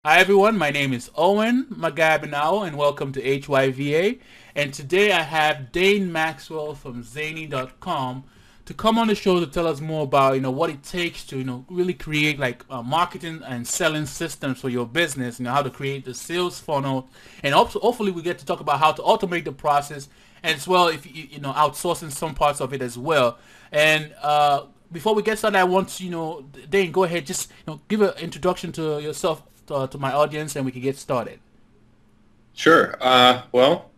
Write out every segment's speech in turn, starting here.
Hi everyone, my name is Owen Magabinao and welcome to HYVA. And today I have Dane Maxwell from Zany.com to come on the show to tell us more about what it takes to really create like marketing and selling systems for your business. How to create the sales funnel, and also hopefully we get to talk about how to automate the process as well. If outsourcing some parts of it as well. And before we get started, I want to Dane, go ahead, just give an introduction to yourself to my audience, and we can get started. Sure. Well,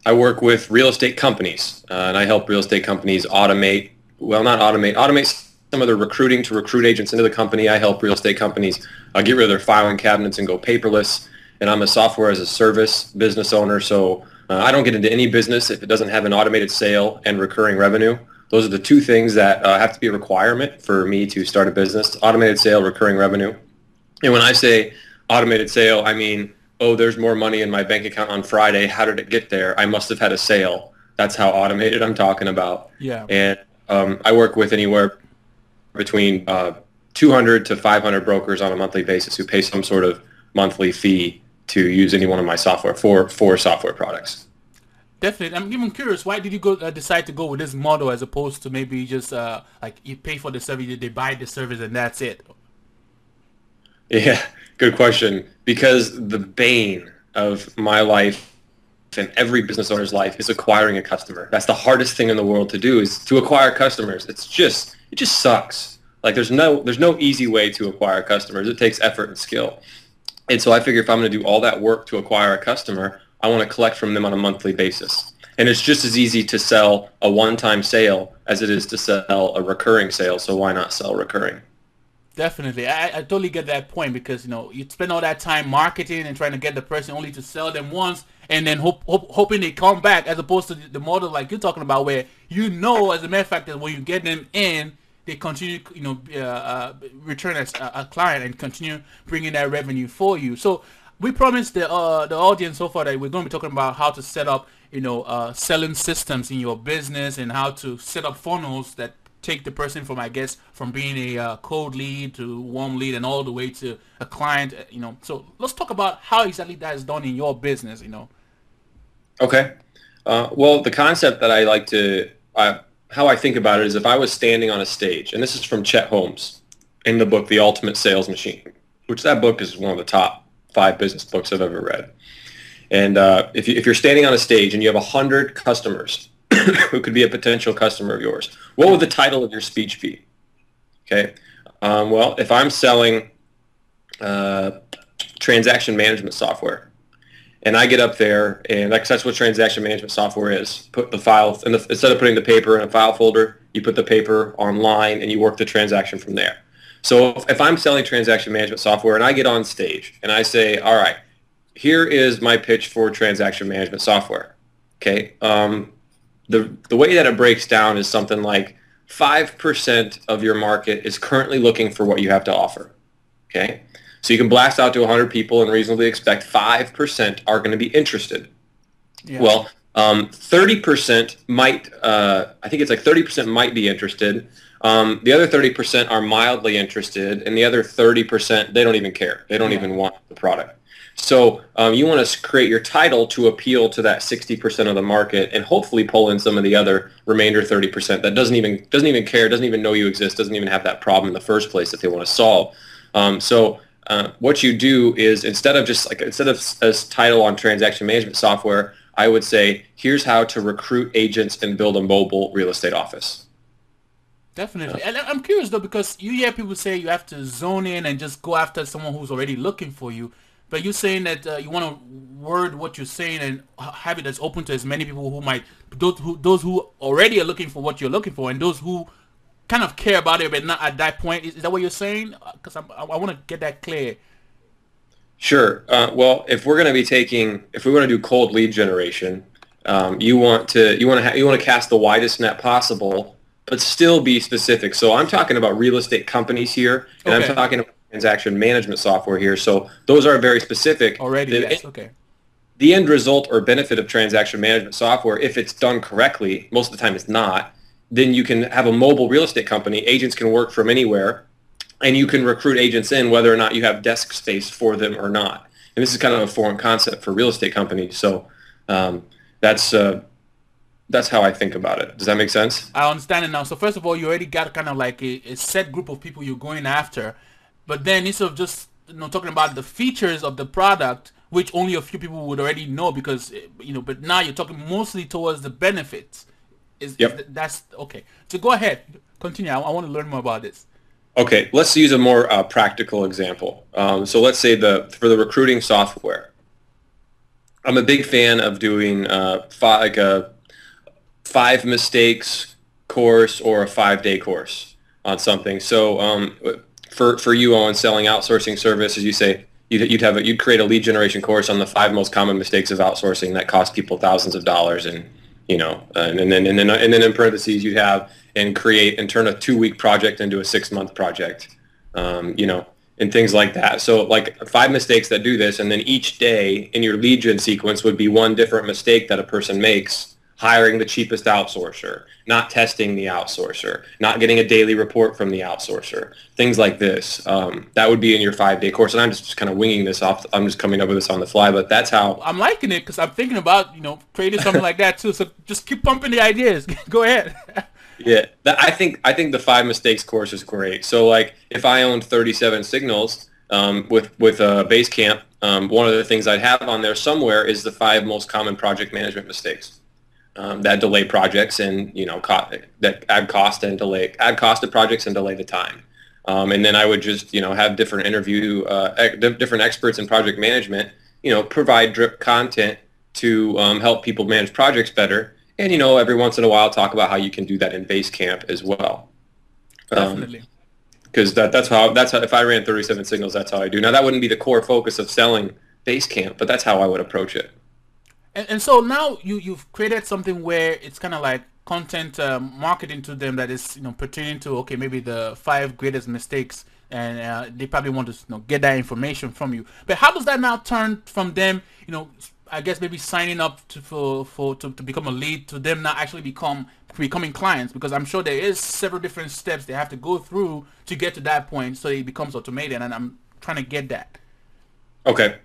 I work with real estate companies, and I help real estate companies automate, well, not automate, automate some of their recruiting to recruit agents into the company. I help real estate companies get rid of their filing cabinets and go paperless. And I'm a software as a service business owner, so I don't get into any business if it doesn't have an automated sale and recurring revenue. Those are the two things that have to be a requirement for me to start a business: automated sale, recurring revenue. And when I say automated sale, I mean, oh, there's more money in my bank account on Friday. How did it get there? I must have had a sale. That's how automated I'm talking about. Yeah. And I work with anywhere between 200 to 500 brokers on a monthly basis who pay some sort of monthly fee to use any one of my software for software products. Definitely. I'm even curious, why did you go decide to go with this model as opposed to maybe just like you pay for the service, they buy the service, and that's it? Yeah, good question. Because the bane of my life and every business owner's life is acquiring a customer. That's the hardest thing in the world to do, is to acquire customers. It just sucks. Like there's no easy way to acquire customers. It takes effort and skill. And so I figure if I'm going to do all that work to acquire a customer, I want to collect from them on a monthly basis. And it's just as easy to sell a one-time sale as it is to sell a recurring sale. So why not sell recurring? Definitely. I totally get that point, because you spend all that time marketing and trying to get the person only to sell them once and then hoping they come back, as opposed to the model like you're talking about, where as a matter of fact, that when you get them in, they continue return as a client and continue bringing that revenue for you. So we promised the audience so far that we're going to be talking about how to set up selling systems in your business, and how to set up funnels that take the person from, I guess, from being a cold lead to warm lead and all the way to a client. So let's talk about how exactly that is done in your business. Okay. Well, the concept that I like to, how I think about it is, if I was standing on a stage, and this is from Chet Holmes in the book, The Ultimate Sales Machine, which that book is one of the top 5 business books I've ever read. And if you're standing on a stage and you have 100 customers who could be a potential customer of yours, what would the title of your speech be? Okay. Well, if I'm selling transaction management software, and I get up there, and that's what transaction management software is. Put the file, instead of putting the paper in a file folder, you put the paper online and you work the transaction from there. So if I'm selling transaction management software and I get on stage and I say, all right, here is my pitch for transaction management software. Okay. The way that it breaks down is something like 5% of your market is currently looking for what you have to offer. Okay. So you can blast out to 100 people and reasonably expect 5% are going to be interested. Yeah. Well, 30% might, I think it's like 30% might be interested. The other 30% are mildly interested, and the other 30%, they don't even care. They don't even want the product. So you want to create your title to appeal to that 60% of the market, and hopefully pull in some of the other remainder 30% that doesn't even care, doesn't even know you exist, doesn't even have that problem in the first place that they want to solve. What you do is, instead of as title on transaction management software, I would say, here's how to recruit agents and build a mobile real estate office. Definitely. And I'm curious though, because you hear people say you have to zone in and just go after someone who's already looking for you. But you're saying that you want to word what you're saying and have it as open to as many people who might, those who already are looking for what you're looking for, and those who kind of care about it but not at that point. Is that what you're saying? Because I want to get that clear. Sure. Well, if we want to do cold lead generation, you want to cast the widest net possible, but still be specific. So I'm talking about real estate companies here, and Okay. I'm talking about transaction management software here. So those are very specific. Already, yes. Okay. The end result or benefit of transaction management software, if it's done correctly, most of the time it's not, then you can have a mobile real estate company. Agents can work from anywhere. and you can recruit agents in whether or not you have desk space for them or not. And this is kind of a foreign concept for real estate companies. So that's how I think about it. Does that make sense? I understand it now. So first of all, you already got kind of like a set group of people you're going after, but then instead of just talking about the features of the product, which only a few people would already know because but now you're talking mostly towards the benefits. That's okay. So go ahead, continue. I want to learn more about this. Okay, let's use a more practical example. So let's say for the recruiting software, I'm a big fan of doing a 5 mistakes course or a 5-day course on something. So for you, Owen, selling outsourcing services, you say you'd create a lead generation course on the 5 most common mistakes of outsourcing that cost people thousands of dollars, and and then in parentheses you'd have and create and turn a 2-week project into a 6-month project, and things like that. So like 5 mistakes that do this, and then each day in your lead gen sequence would be one different mistake that a person makes: hiring the cheapest outsourcer, not testing the outsourcer, not getting a daily report from the outsourcer, things like this. That would be in your 5-day course. And I'm just kind of winging this off. I'm just coming up with this on the fly, but that's how. I'm liking it because I'm thinking about, creating something like that too. So just keep pumping the ideas. Go ahead. Yeah, I think the 5 mistakes course is great. So like if I owned 37 signals with Basecamp, one of the things I'd have on there somewhere is the 5 most common project management mistakes that delay projects and that add cost to projects and delay the time. And then I would just have different different experts in project management provide drip content to help people manage projects better. And every once in a while talk about how you can do that in Basecamp as well. Definitely. Because that's how if I ran 37 signals, that's how I do. Now that wouldn't be the core focus of selling Basecamp, but that's how I would approach it. And so now you've created something where it's kind of like content marketing to them that is pertaining to maybe the 5 greatest mistakes, and they probably want to get that information from you. But how does that now turn from them I guess maybe signing up to become a lead to them now actually becoming clients? Because I'm sure there is several different steps they have to go through to get to that point so it becomes automated, and I'm trying to get that. Okay,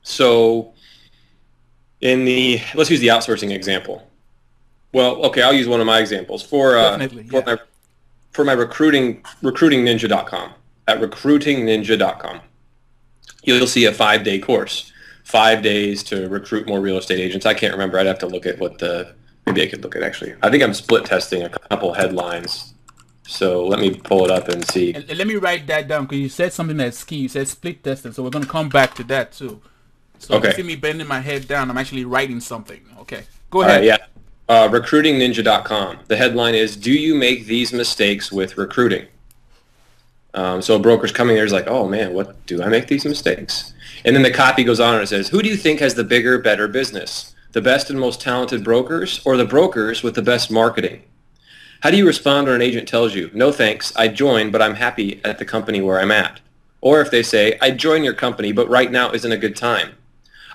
so let's use the outsourcing example. Well, okay, I'll use one of my examples for my recruitingninja.com. At recruitingninja.com, you'll see a 5-day course. 5 days to recruit more real estate agents. I can't remember. I'd have to look at maybe I could look at actually. I think I'm split testing a couple headlines. So let me pull it up and see. And let me write that down because you said something that's key. You said split testing. So we're going to come back to that too. So okay. You see me bending my head down. I'm actually writing something. Okay. Go ahead. Yeah. Recruitingninja.com. The headline is, "Do you make these mistakes with recruiting?" So a broker's coming there is like, "Oh man, what do I make these mistakes?" And then the copy goes on and it says, "Who do you think has the bigger, better business? The best and most talented brokers, or the brokers with the best marketing? How do you respond when an agent tells you, 'No thanks, I joined, but I'm happy at the company where I'm at'? Or if they say, 'I join your company, but right now isn't a good time'?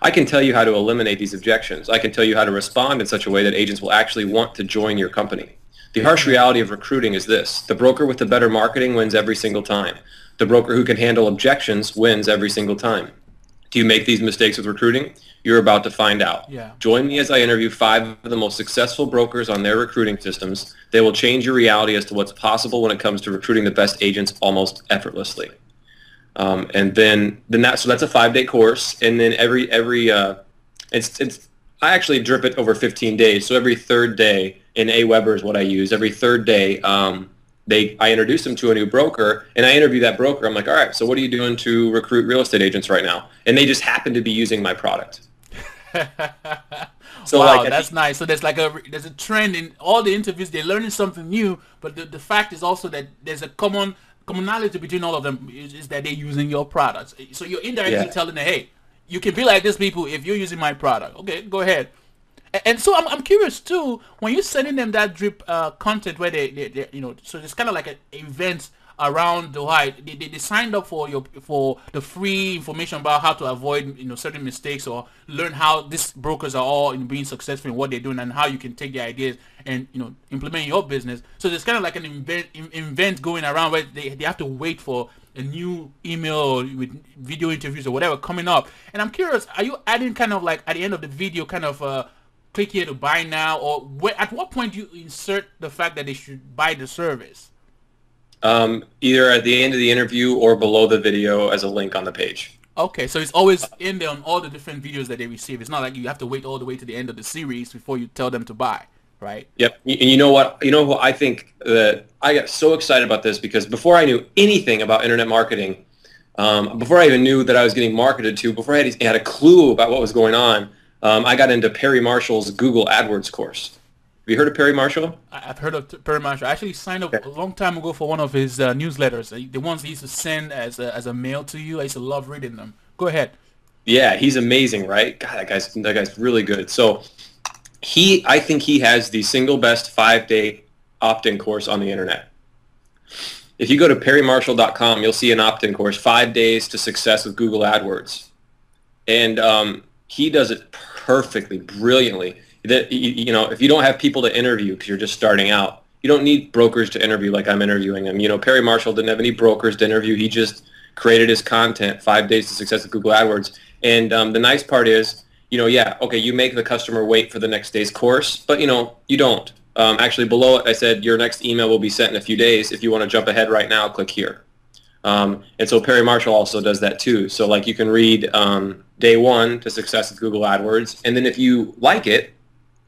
I can tell you how to eliminate these objections. I can tell you how to respond in such a way that agents will actually want to join your company. The harsh reality of recruiting is this: the broker with the better marketing wins every single time. The broker who can handle objections wins every single time. Do you make these mistakes with recruiting? You're about to find out. Yeah. Join me as I interview 5 of the most successful brokers on their recruiting systems. They will change your reality as to what's possible when it comes to recruiting the best agents almost effortlessly." And then so that's a 5-day course, and then I actually drip it over 15 days. So every 3rd day, in Aweber is what I use. Every 3rd day, I introduce them to a new broker, and I interview that broker. I'm like, "All right, so what are you doing to recruit real estate agents right now?" And they just happen to be using my product. So wow, that's nice. So there's a trend in all the interviews. They're learning something new, but the fact is also that there's a commonality between all of them is that they're using your products. So you're indirectly telling them, "Hey, you can be like these people if you're using my product." Okay, go ahead. And so I'm curious too, when you're sending them that drip content where they so it's kind of like an event. around the height, they signed up for the free information about how to avoid certain mistakes, or learn how these brokers are all being successful in what they're doing, and how you can take their ideas and implement your business. So there's kind of like an event going around where they have to wait for a new email or with video interviews or whatever coming up. And I'm curious, are you adding kind of like at the end of the video kind of click here to buy now, or at what point do you insert the fact that they should buy the service? Either at the end of the interview or below the video as a link on the page. Okay, so it's always in there on all the different videos that they receive. It's not like you have to wait all the way to the end of the series before you tell them to buy, right? Yep. And you know what? You know who I think that I got so excited about this, because before I knew anything about internet marketing, before I even knew that I was getting marketed to, before I had a clue about what was going on, I got into Perry Marshall's Google AdWords course. Have you heard of Perry Marshall? I've heard of Perry Marshall. I actually signed up a long time ago for one of his newsletters. The ones he used to send as a mail to you. I used to love reading them. Go ahead. Yeah, he's amazing, right? God, that guy's really good. So I think he has the single best 5-day opt-in course on the internet. If you go to perrymarshall.com, you'll see an opt-in course, 5 days to success with Google AdWords. And he does it perfectly, brilliantly. That, if you don't have people to interview because you're just starting out, you don't need brokers to interview like I'm interviewing them. Perry Marshall didn't have any brokers to interview. He just created his content, 5 days to success with Google AdWords. And the nice part is, okay, you make the customer wait for the next day's course, but you don't. Actually, below it, I said your next email will be sent in a few days. If you want to jump ahead right now, click here. And so Perry Marshall also does that too. So like you can read day 1 to success with Google AdWords, and then if you like it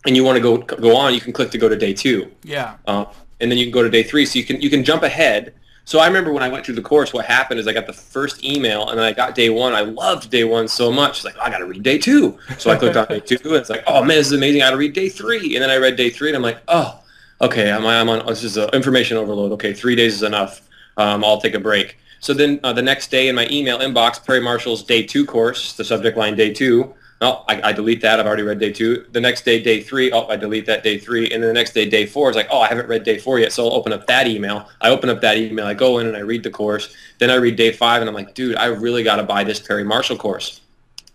and you want to go on, you can click to go to day 2. Yeah. And then you can go to day 3. So you can jump ahead. So I remember when I went through the course, what happened is I got the first email, and then I got day 1. I loved day 1 so much. It's like, I got to read day 2. So I clicked on day 2, and it's like, oh man, this is amazing. I got to read day 3. And then I read day 3, and I'm like, oh, okay, I'm on. This is information overload. Okay, 3 days is enough. I'll take a break. So then the next day in my email inbox, Perry Marshall's day 2 course, the subject line day 2. Oh, I delete that. I've already read day 2. The next day, day 3. Oh, I delete that, day 3. And then the next day, day 4 is like, oh, I haven't read day 4 yet. So I'll open up that email. I open up that email. I go in and I read the course. Then I read day 5, and I'm like, dude, I really got to buy this Perry Marshall course.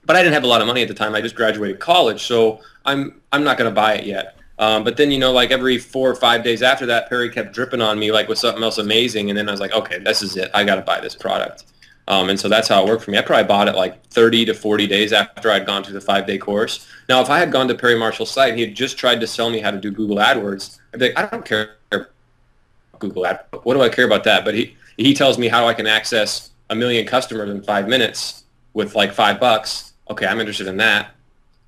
But I didn't have a lot of money at the time. I just graduated college, so I'm not going to buy it yet. But then, like every 4 or 5 days after that, Perry kept dripping on me like with something else amazing. And then I was like, okay, this is it. I got to buy this product. And so that's how it worked for me. I probably bought it like 30 to 40 days after I'd gone through the 5-day course. Now, if I had gone to Perry Marshall's site and he had just tried to sell me how to do Google AdWords, I'd be like, I don't care about Google AdWords. What do I care about that? But he tells me how I can access 1 million customers in 5 minutes with like $5. Okay, I'm interested in that.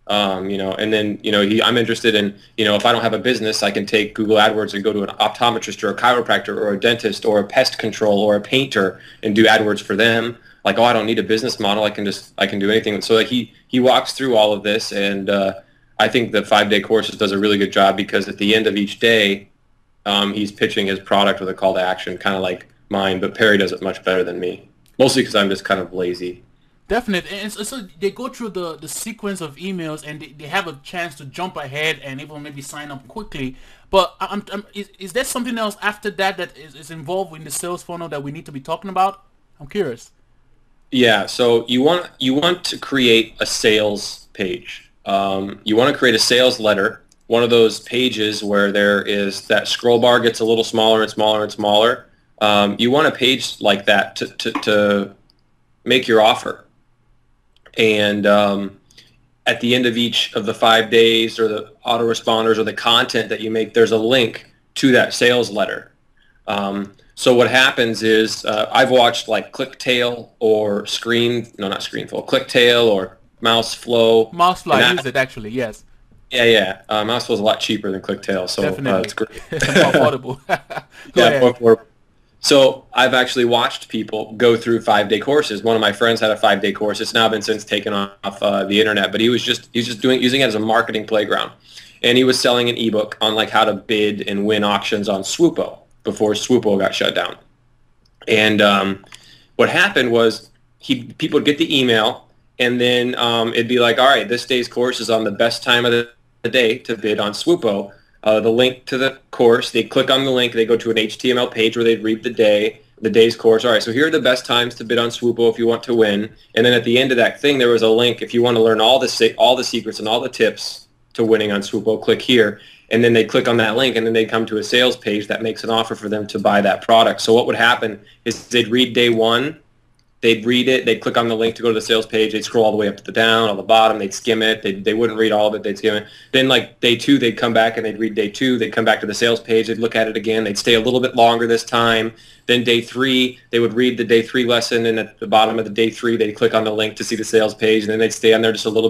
And then, I'm interested in, if I don't have a business, I can take Google AdWords and go to an optometrist or a chiropractor or a dentist or a pest control or a painter and do AdWords for them. Like, oh, I don't need a business model. I can do anything. So like he walks through all of this, and I think the 5-day courses does a really good job, because at the end of each day, he's pitching his product with a call to action, kind of like mine, but Perry does it much better than me, mostly because I'm just kind of lazy. Definitely. And so they go through the sequence of emails, and they have a chance to jump ahead and even maybe sign up quickly. But is there something else after that is involved in the sales funnel that we need to be talking about? I'm curious. Yeah, so you want to create a sales page. You want to create a sales letter, one of those pages where there is that scroll bar gets a little smaller and smaller and smaller. You want a page like that to make your offer. And at the end of each of the 5 days, or the autoresponders or the content that you make, there's a link to that sales letter. So what happens is I've watched like ClickTail or ClickTail or MouseFlow. MouseFlow, I use it actually, yes. Yeah. MouseFlow is a lot cheaper than ClickTail, so it's great. More affordable. More affordable. So I've actually watched people go through 5-day courses. One of my friends had a 5-day course. It's now been since taken off the internet, but he was just using it as a marketing playground, and he was selling an ebook on like how to bid and win auctions on Swoopo before Swoopo got shut down. And what happened was people would get the email, and then it'd be like, all right, this day's course is on the best time of the day to bid on Swoopo. The link to the course, they click on the link, they go to an HTML page where they'd read the day, the day's course. All right, so here are the best times to bid on Swoopo if you want to win. And then at the end of that thing, there was a link. If you want to learn all the secrets and all the tips to winning on Swoopo, click here. And then they click on that link, and then they come to a sales page that makes an offer for them to buy that product. So what would happen is they'd read day one, they'd read it, they'd click on the link to go to the sales page, they'd scroll all the way up to the down, on the bottom, they'd skim it, they wouldn't read all of it, they'd skim it. Then like day two, they'd come back and they'd read day two, they'd come back to the sales page, they'd look at it again, they'd stay a little bit longer this time. Then day three, they would read the day three lesson, and at the bottom of the day three, they'd click on the link to see the sales page, and then they'd stay on there just a little bit